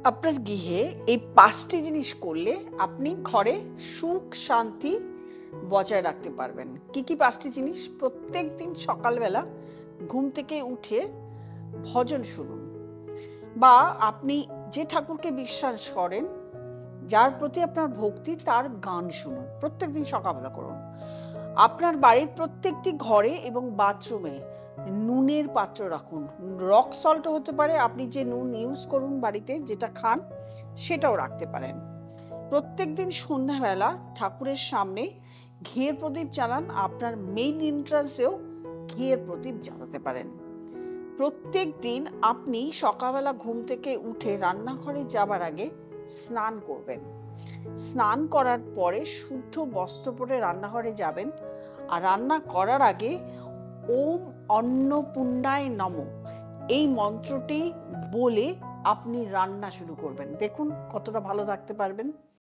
আপনার গৃহে এই ৫ টি জিনিস করলে আপনি ঘরে সুখ শান্তি বজায় রাখতে পারবেন। কি ৫ টি জিনিস? প্রত্যেকদিন সকালবেলা ঘুম থেকে উঠে ভজন শুনুন বা আপনি যে ঠাকুরকে বিশ্বাস করেন, যার প্রতি আপনার ভক্তি তার গান শুনুন। প্রত্যেকদিন সকালবেলা করুন। আপনার বাড়ির প্রত্যেকটি ঘরে এবং বাথরুমে নুনের পাত্র রাখুন। রক সল্টও হতে পারে, আপনি যে নুন ইউজ করুন বাড়িতে যেটা খান সেটাও রাখতে পারেন। প্রত্যেকদিন সন্ধ্যাবেলা ঠাকুরের সামনে ঘিয়ের প্রদীপ জ্বালান। আপনার মেইন এন্ট্রান্সেও ঘিয়ের প্রদীপ জ্বালাতে পারেন। প্রত্যেকদিন আপনি সকালবেলা ঘুম থেকে উঠে রান্নাঘরে যাবার আগে স্নান করবেন। স্নান করার পরে শুদ্ধ বস্ত্র পরে রান্নাঘরে যাবেন আর রান্না করার আগে ওম অন্নপূর্ণায় নমঃ এই মন্ত্রটি বলে আপনি রান্না শুরু করবেন। দেখুন কতটা ভালো থাকতে পারবেন।